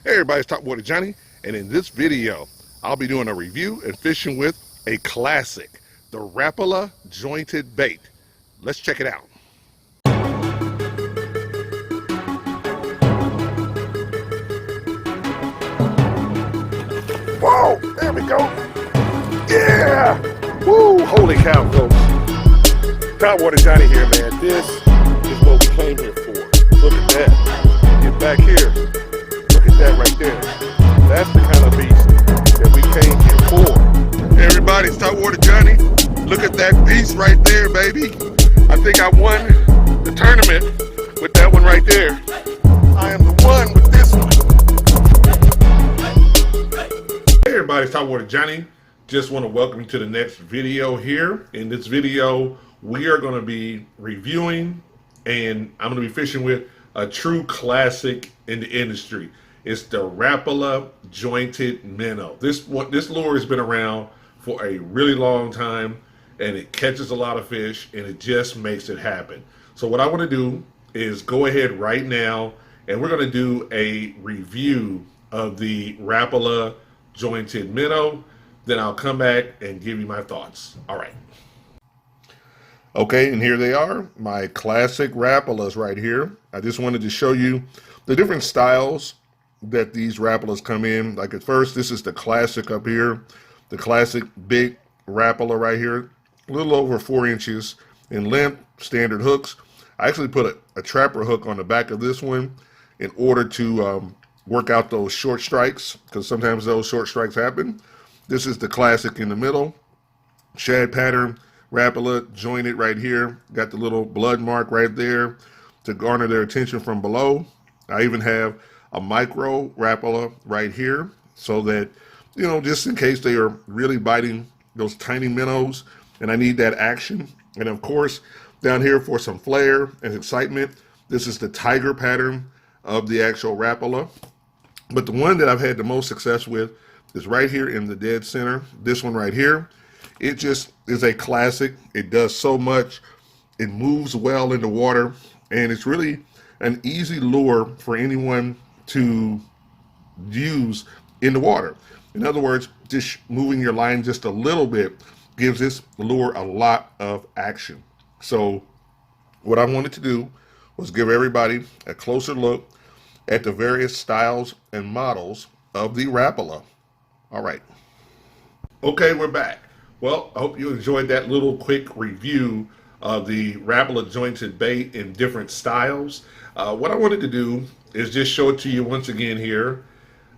Hey everybody, it's Topwater Johnny, and in this video, I'll be doing a review and fishing with a classic, the Rapala Jointed Bait. Let's check it out. Whoa, there we go. Yeah! Woo, holy cow, folks. Topwater Johnny here, man. This is what we came here for. Look at that. Get back here. Look at that right there. That's the kind of beast that we came here for. Hey everybody, it's Topwater Johnny. Look at that beast right there, baby. I think I won the tournament with that one right there. I am the one with this one. Hey everybody, it's Topwater Johnny. Just want to welcome you to the next video here. In this video, we are going to be reviewing and I'm going to be fishing with a true classic in the industry. It's the Rapala Jointed Minnow. This lure has been around for a really long time, and it catches a lot of fish, and it just makes it happen. So what I want to do is go ahead right now, and we're going to do a review of the Rapala Jointed Minnow. Then I'll come back and give you my thoughts. All right. Okay, and here they are, my classic Rapalas right here. I just wanted to show you the different styles that these Rapalas come in. Like at first, this is the classic up here, the classic big Rapala right here, a little over 4 inches in length, standard hooks. I actually put a trapper hook on the back of this one in order to work out those short strikes, because sometimes those short strikes happen. This is the classic in the middle, shad pattern Rapala, jointed right here. Got the little blood mark right there to garner their attention from below. I even have a micro Rapala right here so that, you know, just in case they are really biting those tiny minnows and I need that action. And of course, down here for some flair and excitement, this is the tiger pattern of the actual Rapala. But the one that I've had the most success with is right here in the dead center. This one right here. It just is a classic. It does so much. It moves well in the water, and it's really an easy lure for anyone to use in the water. In other words, just moving your line just a little bit gives this lure a lot of action. So what I wanted to do was give everybody a closer look at the various styles and models of the Rapala. All right. Okay, we're back. Well, I hope you enjoyed that little quick review of the Rapala Jointed Bait in different styles. What I wanted to do is just show it to you once again here.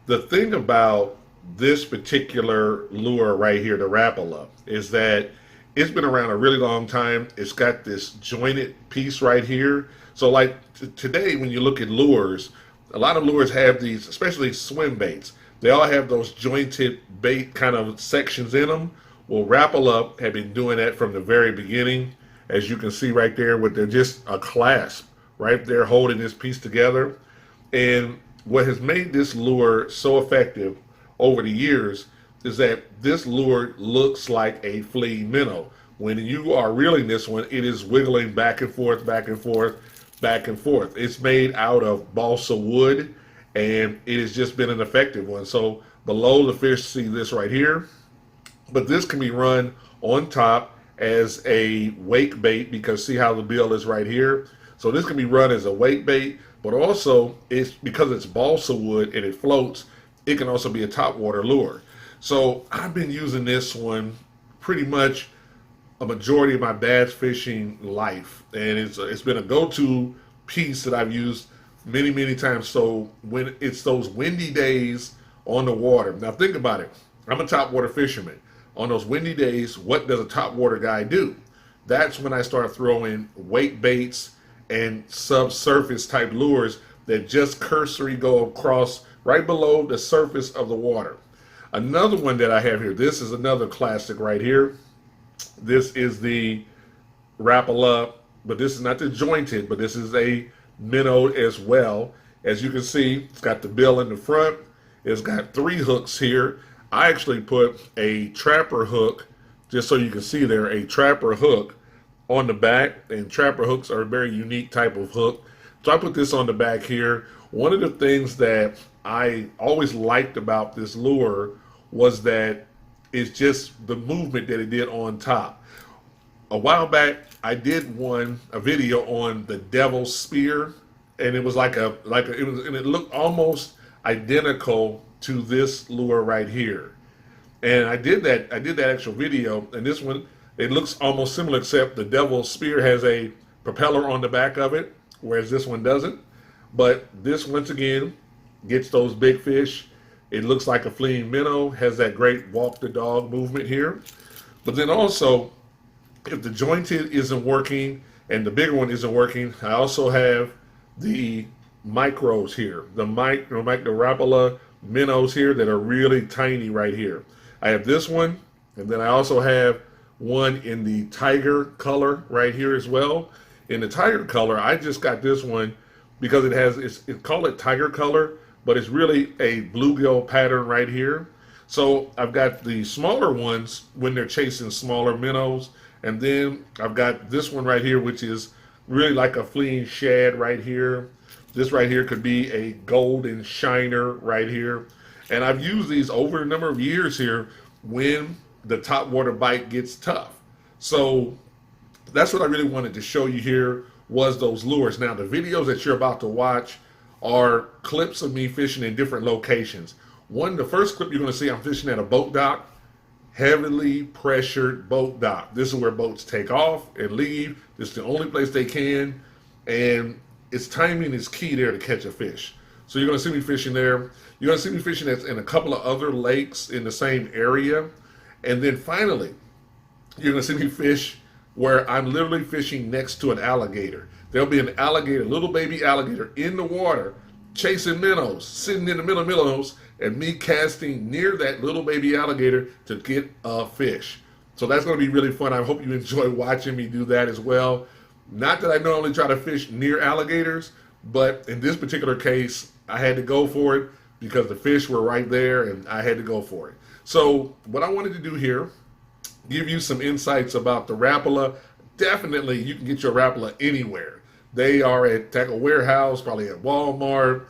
The thing about this particular lure right here, the Rapala, is that it's been around a really long time. It's got this jointed piece right here. So like today, when you look at lures, a lot of lures have these, especially swim baits. They all have those jointed bait kind of sections in them. Well, Rapala have been doing that from the very beginning. As you can see right there, with they're just a clasp right there holding this piece together. And what has made this lure so effective over the years is that this lure looks like a fleeing minnow. When you are reeling this one, it is wiggling back and forth, back and forth, back and forth. It's made out of balsa wood, and it has just been an effective one. So below the fish see this right here, but this can be run on top as a wake bait, because see how the bill is right here. So this can be run as a wake bait, but also it's because it's balsa wood and it floats, it can also be a topwater lure. So I've been using this one pretty much a majority of my bass fishing life, and it's been a go-to piece that I've used many times. So when it's those windy days on the water, now think about it, I'm a topwater fisherman. On those windy days, what does a topwater guy do? That's when I start throwing wake baits and subsurface type lures that just cursory go across right below the surface of the water. Another one that I have here, this is another classic right here. This is the Rapala, but this is not the jointed, but this is a minnow as well. As you can see, it's got the bill in the front. It's got 3 hooks here. I actually put a trapper hook, just so you can see there, a trapper hook on the back, and trapper hooks are a very unique type of hook. So I put this on the back here. One of the things that I always liked about this lure was that it's just the movement that it did on top. A while back, I did a video on the Devil's Spear, and it was and it looked almost identical to this lure right here. And I did that actual video, and this one, it looks almost similar, except the Devil's Spear has a propeller on the back of it, whereas this one doesn't. But this, once again, gets those big fish. It looks like a fleeing minnow, has that great walk the dog movement here. But then also, if the jointed isn't working and the bigger one isn't working, I also have the micros here, the Rapala minnows here that are really tiny right here. I have this one, and then I also have one in the tiger color right here as well. In the tiger color, I just got this one because it call it tiger color, but it's really a bluegill pattern right here. So I've got the smaller ones when they're chasing smaller minnows, and then I've got this one right here, which is really like a fleeing shad right here. This right here could be a golden shiner right here. And I've used these over a number of years here when the topwater bite gets tough. So that's what I really wanted to show you here was those lures. Now, the videos that you're about to watch are clips of me fishing in different locations. The first clip you're going to see, I'm fishing at a boat dock, heavily pressured boat dock. This is where boats take off and leave. This is the only place they can, and its timing is key there to catch a fish. So you're going to see me fishing there. You're going to see me fishing in a couple of other lakes in the same area. And then finally, you're going to see me fish where I'm literally fishing next to an alligator. There'll be an alligator, little baby alligator in the water, chasing minnows, sitting in the middle of minnows, and me casting near that little baby alligator to get a fish. So that's going to be really fun. I hope you enjoy watching me do that as well. Not that I normally try to fish near alligators, but in this particular case, I had to go for it because the fish were right there and I had to go for it. So what I wanted to do here, give you some insights about the Rapala. Definitely, you can get your Rapala anywhere. They are at Tackle Warehouse, probably at Walmart,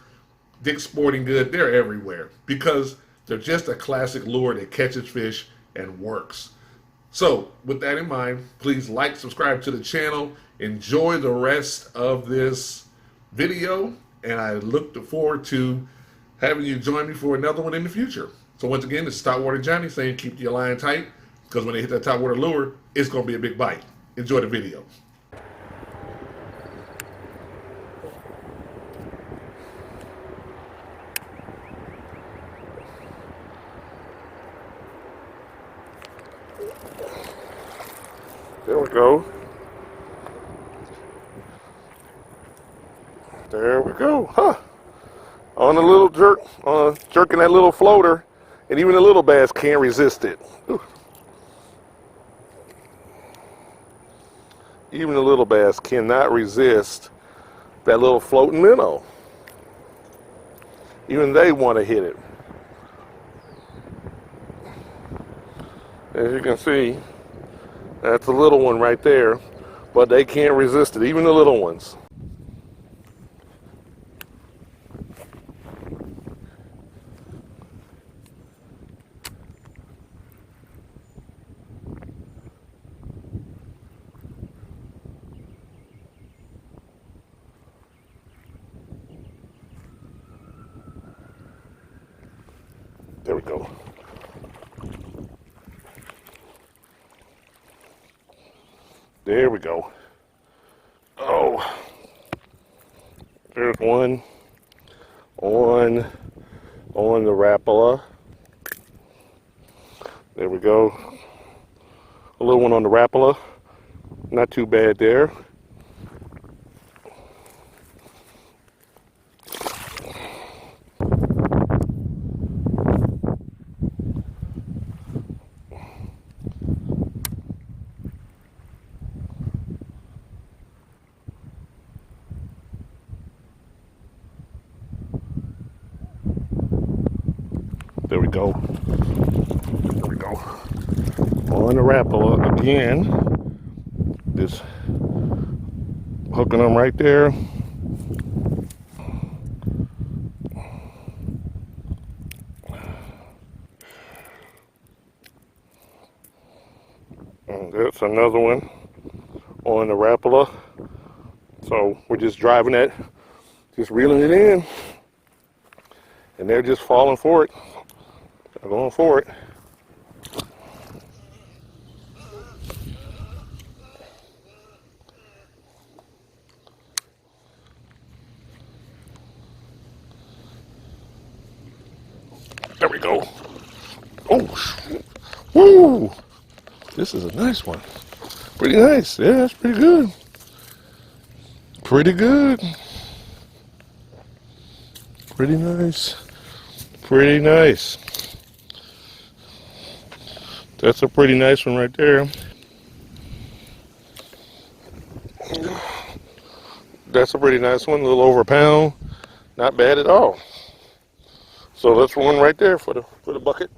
Dick's Sporting Goods. They're everywhere because they're just a classic lure that catches fish and works. So with that in mind, please like, subscribe to the channel, enjoy the rest of this video, and I look forward to having you join me for another one in the future. So once again, this is Topwater Johnny saying keep your line tight, because when they hit that topwater lure, it's going to be a big bite. Enjoy the video. There we go. There we go. Huh. On a little jerk, jerking that little floater, and even the little bass can't resist it. Ooh. Even the little bass cannot resist that little floating minnow. Even they want to hit it. As you can see, that's a little one right there, but they can't resist it, even the little ones. There we go. There we go. Oh, there's one on the Rapala. There we go. A little one on the Rapala. Not too bad there. There we go. There we go. On the Rapala again. Just hooking them right there. And that's another one on the Rapala. So we're just driving that, just reeling it in, and they're just falling for it. They're going for it. There we go. Oh, woo! This is a nice one. Pretty nice. Yeah, that's pretty good. Pretty good. Pretty nice. Pretty nice. That's a pretty nice one right there. That's a pretty nice one. A little over a pound. Not bad at all. So that's one right there for the bucket.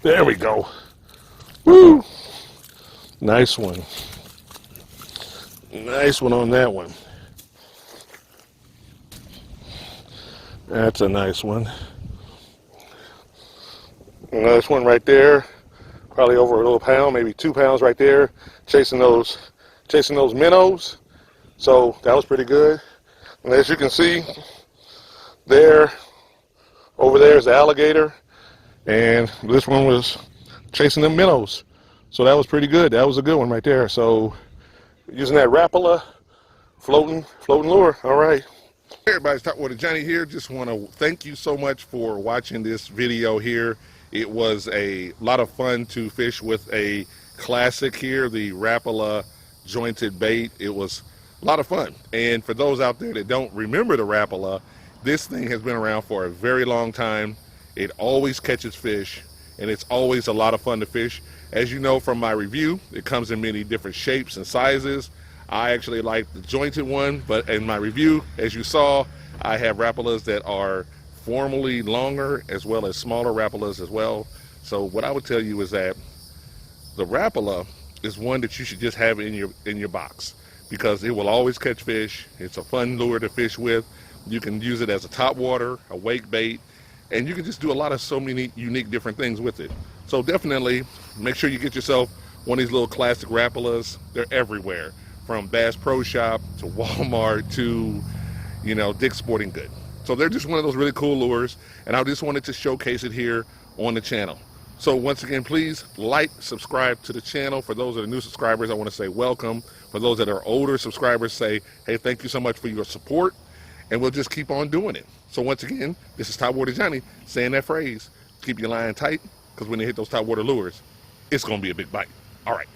There we go. Woo! Nice one. Nice one on that one. That's a nice one. Nice one right there. Probably over a little pound, maybe 2 pounds right there. Chasing those minnows. So that was pretty good. And as you can see, over there is the alligator. And this one was chasing them minnows. So that was pretty good. That was a good one right there. So using that Rapala floating lure. All right. Hey everybody, it's Topwater Johnny here. Just want to thank you so much for watching this video here. It was a lot of fun to fish with a classic here, the Rapala Jointed bait. It was a lot of fun. And for those out there that don't remember the Rapala, this thing has been around for a very long time. It always catches fish, and it's always a lot of fun to fish. As you know from my review, it comes in many different shapes and sizes. I actually like the jointed one, but in my review, as you saw, I have Rapalas that are formally longer as well as smaller Rapalas as well. So what I would tell you is that the Rapala is one that you should just have in your box, because it will always catch fish. It's a fun lure to fish with. You can use it as a topwater, a wake bait, and you can just do a lot of so many unique different things with it. So definitely make sure you get yourself one of these little classic Rapalas. They're everywhere, from Bass Pro Shop to Walmart to, you know, Dick's Sporting Good. So they're just one of those really cool lures, and I just wanted to showcase it here on the channel. So once again, please like, subscribe to the channel. For those that are new subscribers, I want to say welcome. For those that are older subscribers, say, hey, thank you so much for your support, and we'll just keep on doing it. So once again, this is Topwater Johnny saying that phrase, keep your line tight, because when they hit those topwater lures, it's going to be a big bite. All right.